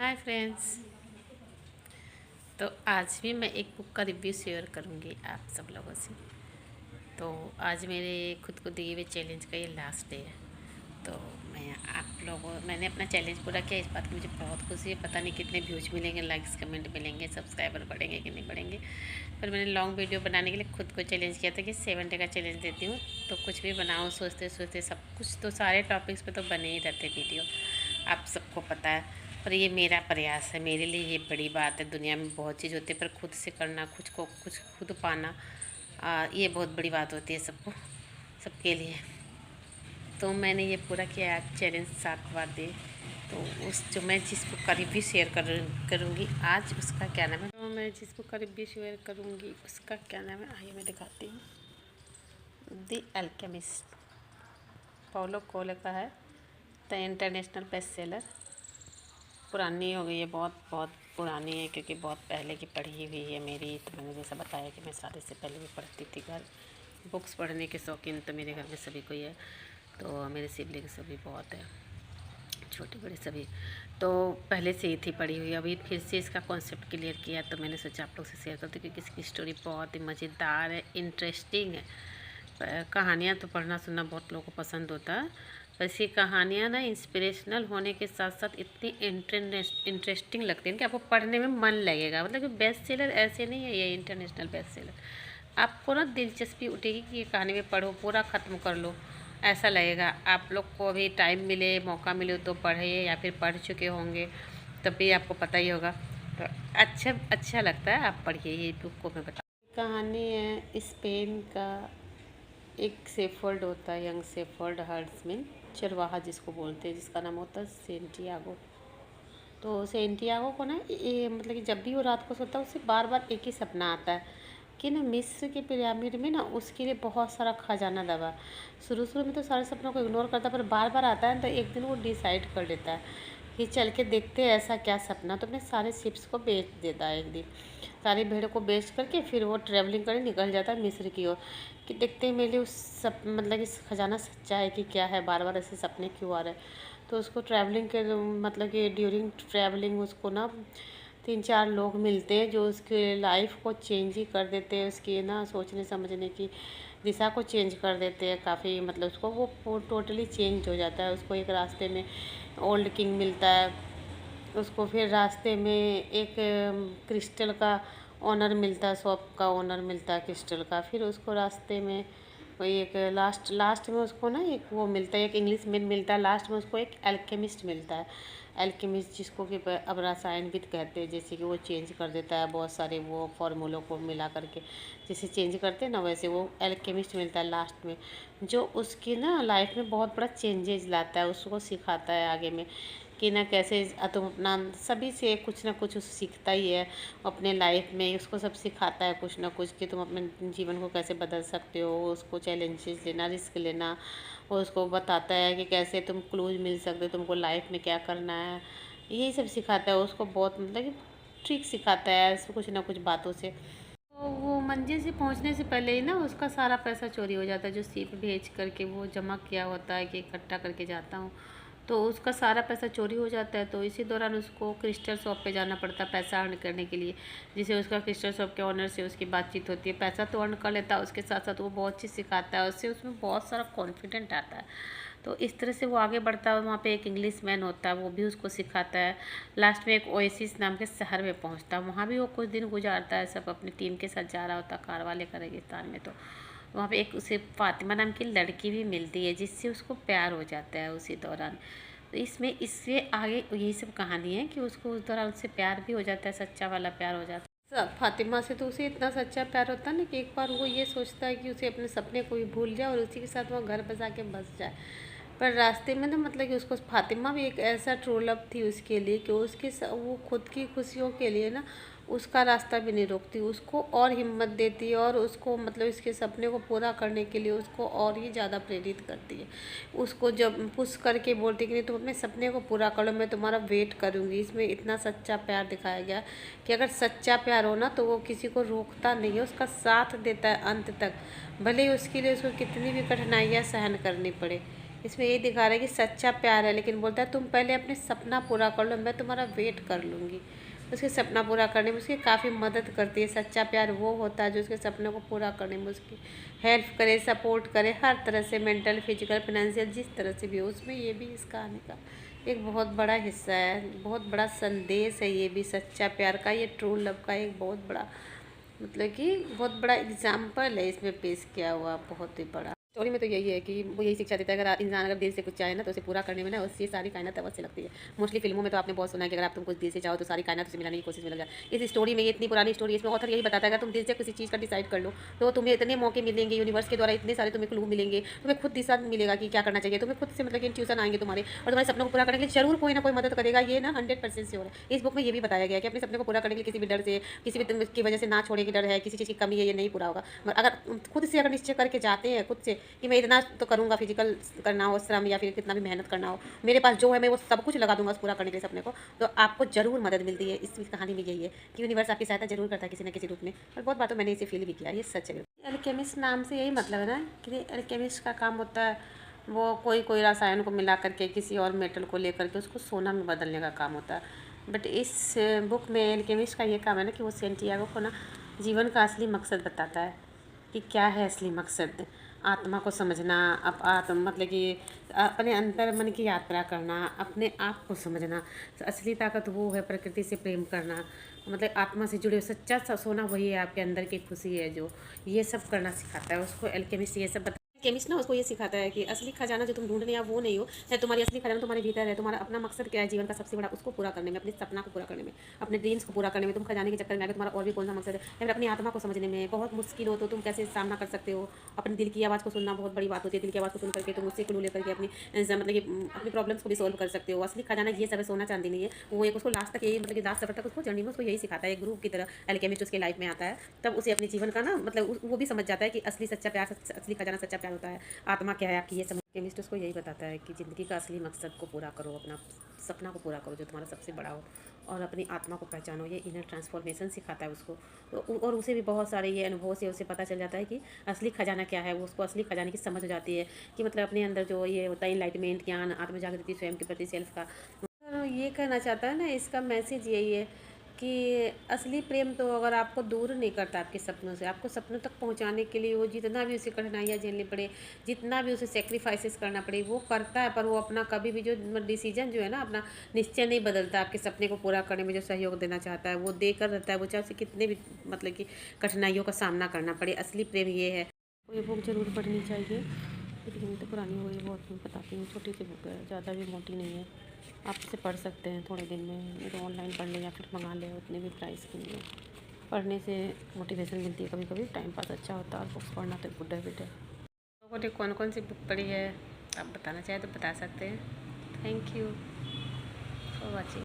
Hi friends. तो आज भी मैं एक बुक का रिव्यू शेयर करूंगी आप सब लोगों से। तो आज मेरे खुद को दिए हुए चैलेंज का ये लास्ट डे है। तो मैंने अपना चैलेंज पूरा किया। इस बात की मुझे बहुत खुशी है। पता नहीं कितने व्यूज मिलेंगे, लाइक्स कमेंट मिलेंगे, सब्सक्राइबर बढ़ेंगे कि नहीं बढ़ेंगे। पर मैंने लॉन्ग वीडियो बनाने के लिए खुद को चैलेंज किया था कि 7 डे का चैलेंज देती हूँ। तो कुछ भी बनाऊँ सोचते सोचते सब कुछ, तो सारे टॉपिक्स पे तो बने ही रहते वीडियो, आप सबको पता है। पर ये मेरा प्रयास है, मेरे लिए ये बड़ी बात है। दुनिया में बहुत चीज़ होती है, पर खुद से करना, कुछ खुद पाना, ये बहुत बड़ी बात होती है सबको, सबके लिए। तो मैंने ये पूरा किया। आज चैलेंज 7 बार दिए। तो मैं जिस बुक का रिव्यू शेयर करूँगी आज, उसका क्या नाम है। तो मैं जिस बुक का रिव्यू शेयर करूँगी उसका क्या नाम है, आइए मैं दिखाती हूँ। द अल्केमिस्ट, पाउलो कोएल्हो का है। The international best seller. पुरानी हो गई है, बहुत बहुत पुरानी है, क्योंकि बहुत पहले की पढ़ी हुई है मेरी। तो मैंने जैसा बताया कि मैं शादी से पहले भी पढ़ती थी। घर बुक्स पढ़ने के शौकीन तो मेरे घर में सभी को ही है। तो मेरे सिबलिंग सभी बहुत है, छोटे बड़े सभी। तो पहले से ही थी पढ़ी हुई। अभी फिर से इसका कॉन्सेप्ट क्लियर किया, तो मैंने सोचा आप लोग से शेयर करती हूँ, क्योंकि इसकी स्टोरी बहुत ही मज़ेदार है, इंटरेस्टिंग है। कहानियाँ तो पढ़ना सुनना बहुत लोगों को पसंद होता है, पर इसकी कहानियाँ ना इंस्पिरेशनल होने के साथ साथ इतनी इंटरेस्टिंग लगती है कि आपको पढ़ने में मन लगेगा। मतलब कि बेस्ट सेलर ऐसे नहीं है, ये इंटरनेशनल बेस्ट सेलर। आपको ना दिलचस्पी उठेगी कि ये कहानी में पढ़ो, पूरा ख़त्म कर लो, ऐसा लगेगा। आप लोग को अभी टाइम मिले, मौका मिले तो पढ़े, या फिर पढ़ चुके होंगे तब भी आपको पता ही होगा। तो अच्छा लगता है, आप पढ़िए ये बुक को। मैं बता, कहानी है स्पेन का। एक शेफर्ड होता है, यंग शेफर्ड हर्ड्समैन, चरवाहा जिसको बोलते हैं, जिसका नाम होता है सेंटियागो। तो सेंटियागो को ना मतलब कि जब भी वो रात को सोता है, उसे बार बार एक ही सपना आता है कि ना मिस्र के पिरामिड में ना उसके लिए बहुत सारा खजाना दबा। शुरू शुरू में तो सारे सपनों को इग्नोर करता है, पर बार बार आता है। तो एक दिन वो डिसाइड कर लेता है कि चल के देखते हैं ऐसा क्या सपना। तो अपने सारे शिप्स को बेच देता है एक दिन, सारी भेड़ों को बेच करके फिर वो ट्रैवलिंग करने निकल जाता है मिस्र की ओर, कि देखते हैं मेरे लिए उस सब मतलब इस खजाना सच्चा है कि क्या है, बार बार ऐसे सपने क्यों आ रहे हैं। तो उसको ट्रैवलिंग के मतलब कि ड्यूरिंग ट्रैवलिंग उसको ना 3-4 लोग मिलते हैं जो उसके लाइफ को चेंज ही कर देते हैं, उसकी ना सोचने समझने की दिशा को चेंज कर देते हैं काफ़ी। मतलब उसको वो टोटली चेंज हो जाता है। उसको एक रास्ते में ओल्ड किंग मिलता है, उसको फिर रास्ते में एक क्रिस्टल का ओनर मिलता है, शॉप का ओनर मिलता है क्रिस्टल का। फिर उसको रास्ते में वही एक लास्ट में उसको ना एक वो मिलता है, एक इंग्लिश मैन मिलता है। लास्ट में उसको एक एल्केमिस्ट मिलता है। एल्केमिस्ट जिसको कि अब रसायनविद कहते हैं, जैसे कि वो चेंज कर देता है बहुत सारे वो फार्मूलों को मिला करके, जैसे चेंज करते हैं ना, वैसे वो एल्केमिस्ट मिलता है लास्ट में, जो उसकी ना लाइफ में बहुत बड़ा चेंजेस लाता है। उसको सिखाता है आगे में कि ना कैसे तुम अपना सभी से कुछ ना कुछ सीखता ही है अपने लाइफ में। उसको सब सिखाता है कुछ ना कुछ, कि तुम अपने जीवन को कैसे बदल सकते हो। उसको चैलेंजेस लेना, रिस्क लेना, और उसको बताता है कि कैसे तुम क्लूज मिल सकते हो, तुमको लाइफ में क्या करना है, यही सब सिखाता है। उसको बहुत मतलब कि ट्रिक सिखाता है ऐसे कुछ ना कुछ बातों से। तो वो मंजिल से पहुंचने से पहले ही ना उसका सारा पैसा चोरी हो जाता है, जो सीप भेज करके वो जमा किया होता है कि इकट्ठा करके जाता हूँ, तो उसका सारा पैसा चोरी हो जाता है। तो इसी दौरान उसको क्रिस्टल शॉप पे जाना पड़ता है पैसा अर्न करने के लिए, जिसे उसका क्रिस्टल शॉप के ऑनर से उसकी बातचीत होती है। पैसा तो अर्न कर लेता है, उसके साथ साथ वो बहुत चीज़ सिखाता है, उससे उसमें बहुत सारा कॉन्फिडेंट आता है। तो इस तरह से वो आगे बढ़ता है। वहाँ पे एक इंग्लिश मैन होता है, वो भी उसको सिखाता है। लास्ट में एक ओएसिस नाम के शहर में पहुँचता है, वहाँ भी वो कुछ दिन गुजारता है, सब अपनी टीम के साथ जा रहा होता है कार वाले का रेगिस्तान में। तो वहाँ पे एक उसे फातिमा नाम की लड़की भी मिलती है, जिससे उसको प्यार हो जाता है उसी दौरान। तो इसमें इससे आगे यही सब कहानी है कि उसको उस दौरान उससे प्यार भी हो जाता है, सच्चा वाला प्यार हो जाता है फातिमा से। तो उसे इतना सच्चा प्यार होता है ना कि एक बार वो ये सोचता है कि उसे अपने सपने को भी भूल जाए और उसी के साथ वो घर बसा के बस जाए। पर रास्ते में ना मतलब कि उसको फातिमा भी एक ऐसा ट्रू लव थी उसके लिए कि वो खुद की खुशियों के लिए ना उसका रास्ता भी नहीं रोकती, उसको और हिम्मत देती है, और उसको मतलब इसके सपने को पूरा करने के लिए उसको और ही ज़्यादा प्रेरित करती है। उसको जब पुश करके बोलती कि नहीं तुम अपने सपने को पूरा करो, मैं तुम्हारा वेट करूँगी। इसमें इतना सच्चा प्यार दिखाया गया कि अगर सच्चा प्यार हो ना तो वो किसी को रोकता नहीं है, उसका साथ देता है अंत तक, भले ही उसके लिए उसको कितनी भी कठिनाइयाँ सहन करनी पड़े। इसमें ये दिखा रहा है कि सच्चा प्यार है, लेकिन बोलता है तुम पहले अपने सपना पूरा कर लो, मैं तुम्हारा वेट कर लूँगी। उसके सपना पूरा करने में उसकी काफ़ी मदद करती है। सच्चा प्यार वो होता है जो उसके सपने को पूरा करने में उसकी हेल्प करे, सपोर्ट करे, हर तरह से, मेंटल, फिजिकल, फाइनेंशियल, जिस तरह से भी हो। उसमें ये भी इस कहानी का एक बहुत बड़ा हिस्सा है, बहुत बड़ा संदेश है। ये भी सच्चा प्यार का, ये ट्रू लव का एक बहुत बड़ा, मतलब कि बहुत बड़ा एग्जाम्पल है इसमें पेश किया हुआ, बहुत ही बड़ा। स्टोरी में तो यही है कि वो यही शिक्षा देता है, अगर इंसान अगर दिल से कुछ चाहे ना तो उसे पूरा करने में ना उससे सारी कायनात अवश्य लगती है। मोस्टली फिल्मों में तो आपने बहुत सुना है कि अगर आप तुम कुछ दिल से चाहो तो सारी कायनात उसे मिलाने की कोशिश में लग जाए। इस स्टोरी में, ये इतनी पुरानी स्टोरी, इसमें ऑथर यही बताता है अगर तुम दिल से किसी चीज़ का डिसाइड कर लो तो तुम्हें इतने मौके मिलेंगे, यूनिवर्स के द्वारा इतने सारे तुम्हें क्लू मिलेंगे, तुम्हें खुद दिशा मिलेगा कि क्या करना चाहिए, तुम्हें खुद से मतलब कि इंट्यूशन आएंगे तुम्हारे, और तुम्हारे सपनों को पूरा करने के लिए जरूर कोई ना कोई मदद करेगा। ये ना 100% श्योर है। इस बुक में ये भी बताया गया है कि अपने सपने को पूरा करने के लिए किसी भी डर से, किसी भी की वजह से ना छोड़ने की डर है, किसी चीज़ की कमी है, ये नहीं पूरा होगा। अगर खुद से अगर निश्चय करके जाते हैं खुद से कि मैं इतना तो करूँगा, फिजिकल करना हो, श्रम या फिर कितना भी मेहनत करना हो, मेरे पास जो है मैं वो सब कुछ लगा दूंगा उस पूरा करने के लिए सपने को, तो आपको जरूर मदद मिलती है। इस कहानी में यही है कि यूनिवर्स आपकी सहायता जरूर करता है किसी न किसी रूप में, और बहुत बातों मैंने इसे फील भी किया, ये सच है। एल्केमिस्ट नाम से यही मतलब है ना कि एल्केमिस्ट का काम होता है वो कोई रसायन को मिला करके किसी और मेटल को लेकर के उसको सोना में बदलने का काम होता है। बट इस बुक में एल्केमिस्ट का ये काम है ना कि वो सेंटियागो को ना जीवन का असली मकसद बताता है कि क्या है असली मकसद। आत्मा को समझना, मतलब कि अपने अंतर मन की यात्रा करना, अपने आप को समझना। असली ताकत वो है प्रकृति से प्रेम करना, मतलब आत्मा से जुड़े सच्चा सोना वही है, आपके अंदर की खुशी है जो ये सब करना सिखाता है उसको एल्केमिस्ट। ये सब केमिस्ट ना उसको ये सिखाता है कि असली खजाना जो तुम ढूंढ रहे हो वो नहीं हो, या तुम्हारी असली खजाना तुम्हारे भीतर है। तुम्हारा अपना मकसद क्या है जीवन का सबसे बड़ा, उसको पूरा करने में, अपने सपना को पूरा करने में, अपने ड्रीम्स को पूरा करने में। तुम खजाने के चक्कर में आगे तुम्हारा और भी कौन सा मकसद है, या फिर अपनी आत्मा को समझने में बहुत मुश्किल हो तो तुम कैसे सामना कर सकते हो। अपने दिल की आवाज़ को सुनना बहुत बड़ी बात होती है। दिल की आवाज़ को सुन करके तुम उससे क्लू लेकर के अपनी मतलब कि अपनी प्रॉब्लम्स को भी सोल्व कर सकते हो। असली खजाना ये सब है, सोना चांदी नहीं है। वो एक उसको लास्ट तक यही, मतलब कि लास्ट सफर तक उसको जर्नी में उसको यही सिखाता है। एक ग्रुप की तरह एल्केमिस्ट उसके लाइफ में आता है, तब उसे अपने जीवन का ना मतलब वो भी समझ जाता है कि असली सच्चा प्यार, असली खजाना सच्चा प्यार होता है, आत्मा क्या है आपकी, ये समझ। केमिस्ट उसको यही बताता है कि ज़िंदगी का असली मकसद को पूरा करो, अपना सपना को पूरा करो जो तुम्हारा सबसे बड़ा हो, और अपनी आत्मा को पहचानो। ये इनर ट्रांसफॉर्मेशन सिखाता है उसको। तो और उसे भी बहुत सारे ये अनुभव से उसे पता चल जाता है कि असली खजाना क्या है। वो उसको असली खजाने की समझ हो जाती है कि मतलब अपने अंदर जो ये होता है इनलाइटमेंट, ज्ञान, आत्मजागृति, स्वयं के प्रति, सेल्फ का। ये कहना चाहता है ना, इसका मैसेज यही है कि असली प्रेम तो अगर आपको दूर नहीं करता आपके सपनों से, आपको सपनों तक पहुंचाने के लिए वो जितना भी उसे कठिनाइयाँ झेलनी पड़े, जितना भी उसे सेक्रीफाइसेस करना पड़े, वो करता है। पर वो अपना कभी भी जो डिसीजन जो है ना, अपना निश्चय नहीं बदलता। आपके सपने को पूरा करने में जो सहयोग देना चाहता है वो देकर रहता है, वो चाहे उसे कितने भी मतलब कि कठिनाइयों का सामना करना पड़े। असली प्रेम ये है। ये बुक जरूर पढ़नी चाहिए, लेकिन तो पुरानी हो गई बहुत। मैं बताती हूँ, छोटी सी बुक है, ज़्यादा भी मोटी नहीं है। आप इसे पढ़ सकते हैं थोड़े दिन में, नहीं तो ऑनलाइन पढ़ लें या फिर मंगा लें, उतने भी प्राइस के लिए। पढ़ने से मोटिवेशन मिलती है, कभी कभी टाइम पास अच्छा होता है, और बुक्स पढ़ना तो गुड हैबिट है। लोगों ने कौन कौन सी बुक पढ़ी है आप बताना चाहें तो बता सकते हैं। Thank you for watching.